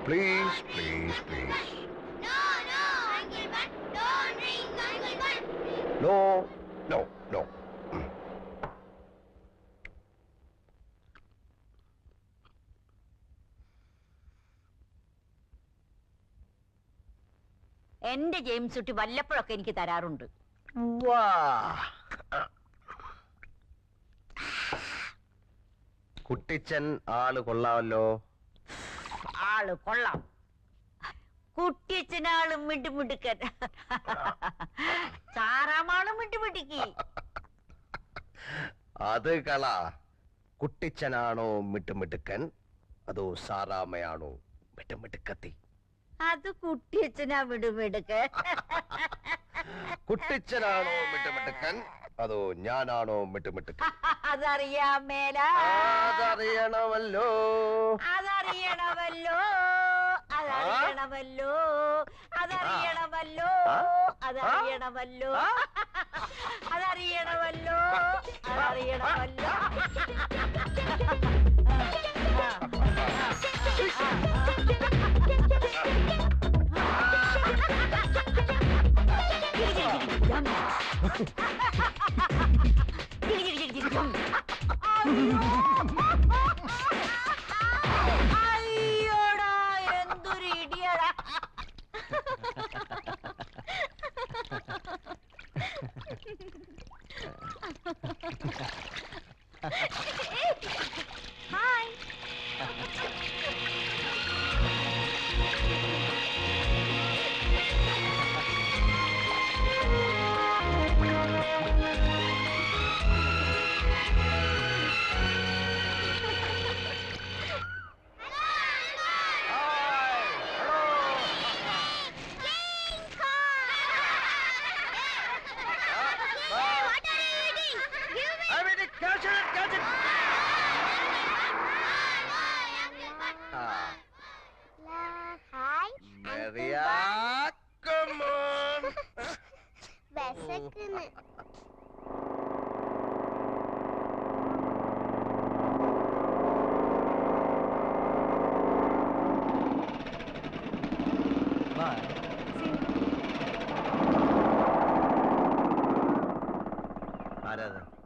Please, please, please. No, no, Uncle Bun. Don't drink, Uncle Bun. No, no, no. എന്റെ James കുട്ടി വല്ലപ്പോഴൊക്കെ എനിക്ക് തരാറുണ്ട്. കുട്ടിച്ചൻ ആള് കൊള്ളാമല്ലോ. ആള് കൊള്ളാം. കുട്ടിച്ചനാള് മിണ്ടുമിടുക്കൻ. സാറാമാളും മിണ്ടുമിടുക്കി. അത് കള. കുട്ടിച്ചനാണോ മിട്ടുമിടുക്കൻ, അതോ സാറാമയാണോ മിട്ടുമിടുക്കത്തി? അത് കുട്ടിയച്ഛനാ മിടുമിടുക്കൻ. കുട്ടിച്ചനാണോ മിട്ടുമിടുക്കൻ, അതോ ഞാനാണോ മിട്ടുമിടുക്കൻ? അതറിയാൻ മേല. അതറിയണമല്ലോ. അതറിയണമല്ലോ. അതറിയണമല്ലോ. അതറിയണമല്ലോ. അതറിയണമല്ലോ. അതറിയണമല്ലോ. അതറിയണമല്ലോ. അയ്യോടാ, എന്തൊരു ഇടിയടാ. ഹായ്.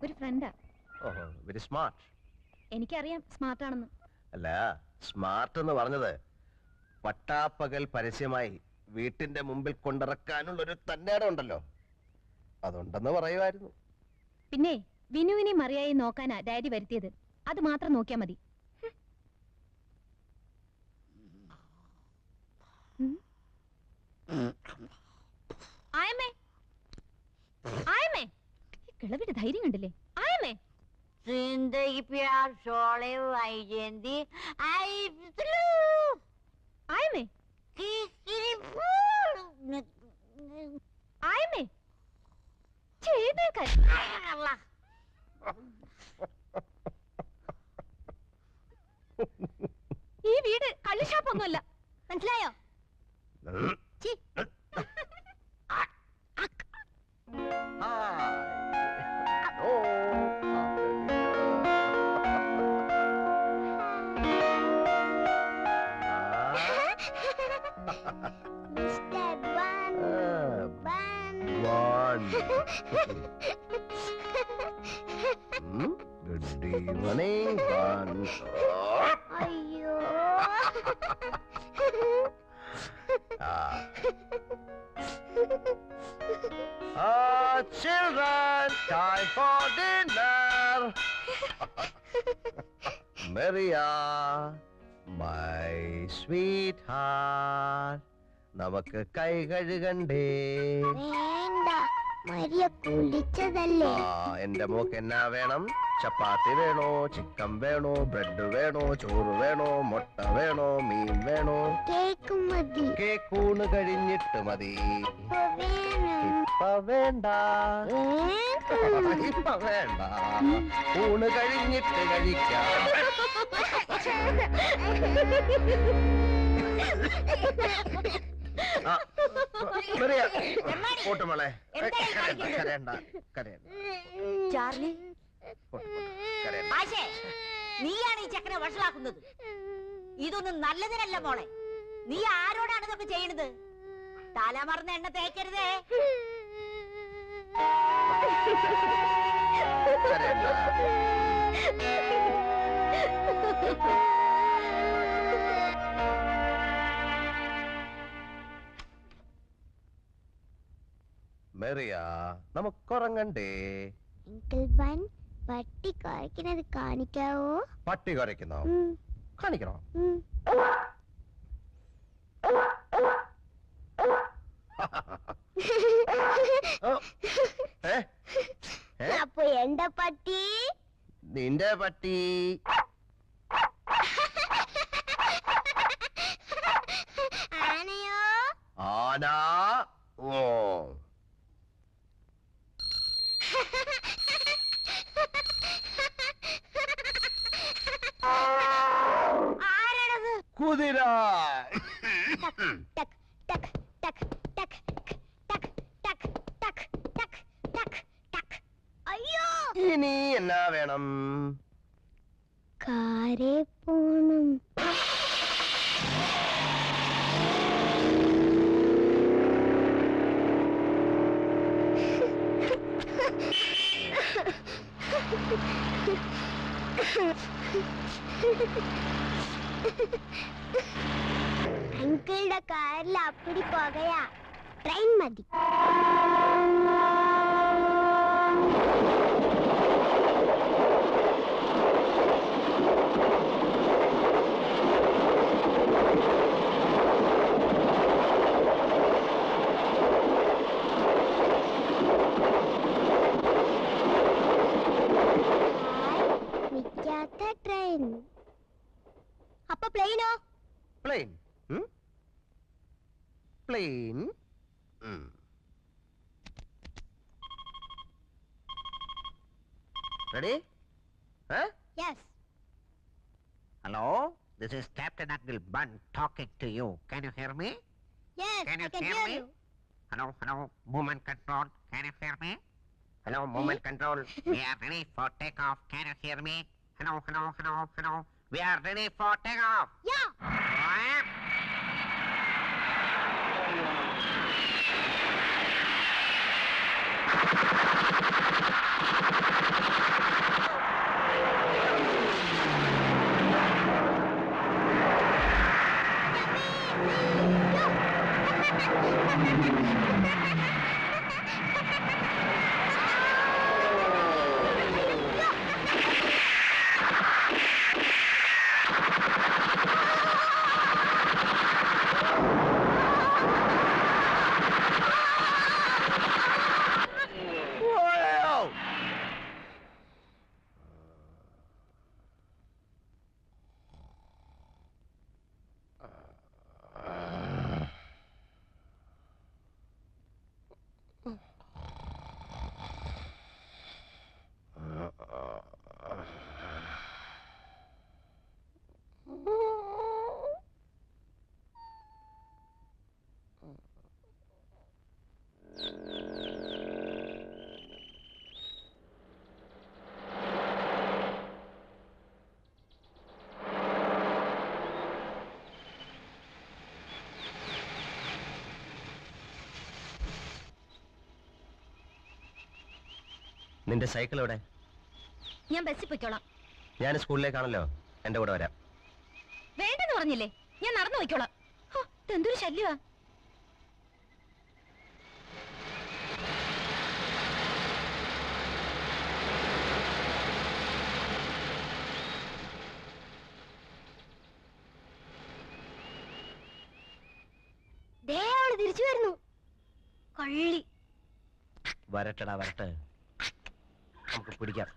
ഒരു ഫ്രണ്ടാ. ഓഹോ, വെരി സ്മാർട്ട്. എനിക്കറിയാം സ്മാർട്ട് ആണെന്ന്. അല്ല, സ്മാർട്ട് എന്ന് പറഞ്ഞത് പട്ടാപ്പകൽ പരസ്യമായി വീട്ടിന്റെ മുമ്പിൽ കൊണ്ടിറക്കാനുള്ളൊരു തന്നേടം ഉണ്ടല്ലോ, അതുണ്ടെന്ന് പറയുമായിരുന്നു. പിന്നെ വിനുവിനെ മറിയായി നോക്കാനാ ഡാഡി വരുത്തിയത്. അത് മാത്രം നോക്കിയാ മതി. ആയമേ, ആയമേ, കിളവിന്റെ ധൈര്യം കണ്ടില്ലേ? ആയമേ, जिंदगी प्यार शोले वैजयंती आई ആയമേ, ആയമേ, ചെയ്തേക്കാൻ. ഈ വീട് കള്ളുഷാപ്പൊന്നുമല്ല, മനസ്സിലായോ? Good evening, Bun. അയ്യോ. Children, time for dinner. Maria, my sweetheart. നമുക്ക് കൈ കഴുകണ്ടേ? വേണ്ട, മരിയ കുളിച്ചതല്ലേ. എന്റെ മോക്ക് എന്നാ വേണം? ചപ്പാത്തി വേണോ, ചിക്കൻ വേണോ, ബ്രെഡ് വേണോ, ചോറ് വേണോ, മുട്ട വേണോ, മീൻ വേണോ? കേക്ക് മതി. കേക്കൂണ് കഴിഞ്ഞിട്ട് മതി. ഇപ്പൊ ഇപ്പ വേണ്ട. വേണ്ട, ഇപ്പ വേണ്ട, ഊണ് കഴിഞ്ഞിട്ട് കഴിക്കാം. കൂട്ടുമോളെ, കരയണ്ട, കരയണ്ട. ചാർലി, നീയാണ് ഈ ചക്കനെ വഷളാക്കുന്നത്. ഇതൊന്നും നല്ലതിനല്ല മോളെ. നീ ആരോടാണ് ഇതൊക്കെ ചെയ്യണത്? തലമറന്ന് എണ്ണ തേക്കരുതേ. കരയണ്ട. മെറിയ, നമുക്കുറങ്ങണ്ടേ? അങ്കിൾ ബൺ പട്ടി കുരയ്ക്കുന്നത് കാണിക്കാവോ? പട്ടി കരയ്ക്കുന്നോ? കാണിക്കണോ? അപ്പൊ എന്റെ പട്ടി? നിന്റെ പട്ടി. ആനയോ? ആന. ഓ, ആരാണത്? കുതിര. ടക് ടക് ടക് ടക് ടക് ടക് ടക് ടക് ടക് ടക്. അയ്യോ, ഇനി എന്നാ വേണം? കാരേ പോണം. അങ്കിളുടെ കാറിൽ അപ്പടി പുകയാ. ട്രെയിൻ മതി. നിൽക്കാത്ത ട്രെയിൻ. അപ്പൊ പ്ലെയിനോ? Plane. Plane. Ready? Yes. Hello, this is Captain Uncle Bun talking to you. Can you hear me? Yes, Can I you can hear hear me? you. Hello, movement control. Can you hear me? Hello, movement control. We are ready for takeoff. Can you hear me? Hello. We are ready for takeoff. Yeah. നിന്റെ cycle എവിടെ? ഞാൻ ബസ്സിൽ പൊയ്ക്കോളാം. ഞാൻ സ്കൂളിലേക്കാണല്ലോ, എന്റെ കൂടെ വരാം. വേണ്ടെന്ന് പറഞ്ഞില്ലേ? ഞാൻ നടന്നു പൊയ്ക്കോളാം. എന്തൊരു ശല്യമാ. ദേ അവള് തിരിച്ചു വരുന്നു. കള്ളി. വരട്ടെടാ വരട്ടെ, നമുക്ക് പിടിക്കാം.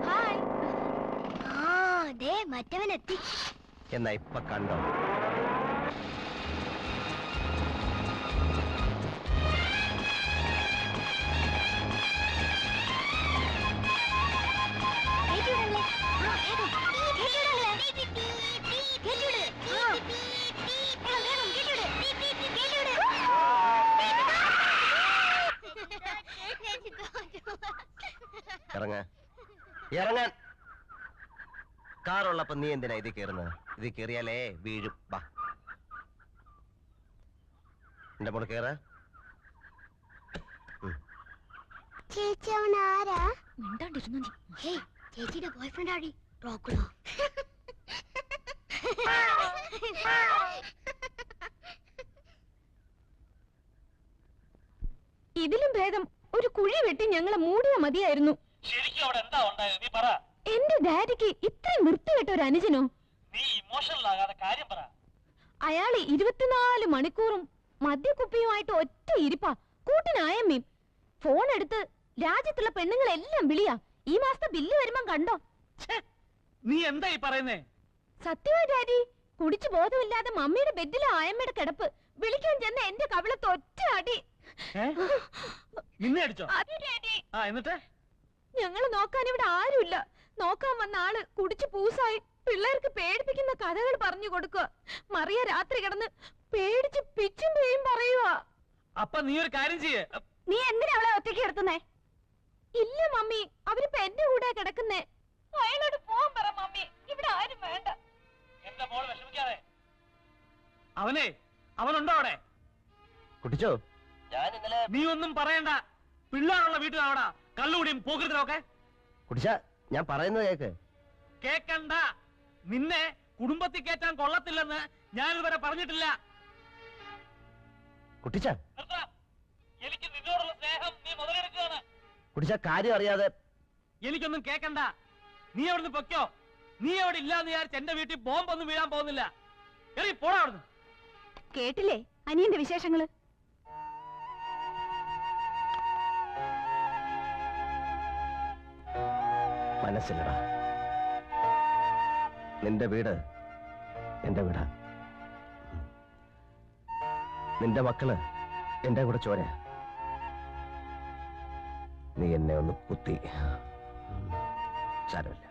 ഹായ്. ദേ മറ്റവനെത്തി. എന്നാ ഇപ്പൊ കണ്ടോ? കേട്ടിടങ്ങളെ. ഇറങ്ങ ഇറങ്ങാൻ. കാറുള്ളപ്പോ നീ എന്തിനാ ഇത് കയറുന്നത്? ഇത് കയറിയാലേ വീഴും. ബാ എന്റെ മോള് കേറ. ചേച്ചി അവൻ ആരാ? മിണ്ടാണ്ടിരുന്നു നീ. ഹേയ്, ചേച്ചിയുടെ ബോയ്ഫ്രണ്ട് ആടി റോക്കുളോ. ഇതിലും ഭേദം ഒരു കുഴി വെട്ടി ഞങ്ങളെ മൂടിയാ മതിയായിരുന്നു. ശരിക്കും അവിടെ എന്താ ഉണ്ടായത്? നീ പറ. എന്റെ ഡാഡിക്ക് ഇത്രയും വൃത്തികെട്ട ഒരു അനുജനോ? നീ ഇമോഷണൽ ആകാതെ കാര്യം പറ. അയാള് 24 മണിക്കൂറും മദ്യക്കുപ്പിയുമായിട്ട് ഒറ്റ ഇരിപ്പാ. കൂട്ടിനായമ്മയും ഫോൺ എടുത്ത് രാജ്യത്തുള്ള പെണ്ണുങ്ങളെല്ലാം വിളിയാ. ഈ മാസത്തെ ബില്ല് വരുമ്പം കണ്ടോ? നീ എന്താ ഈ പറയുന്നേ? സത്യമായി ഡാഡി, കുടിച്ചു ബോധമില്ലാതെ മമ്മിയുടെ ബെഡിലെ ആയമ്മയുടെ കിടപ്പ്. വിളിക്കാൻ ചെന്ന എന്റെ കവിളത്ത് ഒറ്റ അടി. നിന്നെ അടിച്ചോ? അത് ഡാഡി. എന്നിട്ട് ഞങ്ങള് നോക്കാൻ ഇവിടെ ആരുമില്ല. നോക്കാൻ വന്ന ആള് കുടിച്ചു പൂസായി പിള്ളേർക്ക് പേടിപ്പിക്കുന്ന കഥകൾ പറഞ്ഞു കൊടുക്കുക. മറിയ രാത്രി കിടന്ന് പേടിച്ച് പിച്ചും പേയും പറയുക. അപ്പൊ നീ ഒരു കാര്യം ചെയ്യേ. നീ എന്തിനാ അവളെ ഒറ്റയ്ക്ക് കിടത്തുന്നേ? ഇല്ല മമ്മി, അവരിപ്പോ എന്റെ കൂടെ കിടക്കുന്നേ. അയാളോട് പോവാൻ പറ മമ്മി, ഇവിടെ ആരും വേണ്ട. എന്റെ മോൾ വിഷമിക്കാതെ. അവനുണ്ടോ അവിടെ? കുട്ടിച്ചോ, നീ ഒന്നും പറയണ്ട. പിള്ളേരുള്ള വീട്ടിലാവടാ കള്ളുകൂടിയും പോകരുതൊക്കെ. കുട്ടിച്ച ഞാൻ പറയുന്നത് കേക്ക്. കേക്കണ്ട. നിന്നെ കുടുംബത്തിൽ കയറ്റാൻ കൊള്ളത്തില്ലെന്ന് ഞാനിതുവരെ പറഞ്ഞിട്ടില്ല. കുട്ടിച്ച എനിക്ക് നിന്നോടുള്ള സ്നേഹം നീ മുതലെടുക്കുകയാണ്. കുട്ടിച്ച കാര്യം അറിയാതെ. എനിക്കൊന്നും കേക്കണ്ട. നീ അവിടുന്ന് പൊയ്ക്കോ. നീ അവിടെ ഇല്ലാന്ന് വിചാരിച്ച് എന്റെ വീട്ടിൽ ബോംബൊന്നും വീഴാൻ പോകുന്നില്ല. എറി പോടാ അവിടുന്ന്. കേട്ടില്ലേ അനിയന്റെ വിശേഷങ്ങള്? മനസ്സിലടാ, നിന്റെ വീട് എന്റെ വീടാ. നിന്റെ മക്കള് എന്റെ കൂടെ ചോര. നീ എന്നെ ഒന്ന് കുത്തി, സാരമില്ല.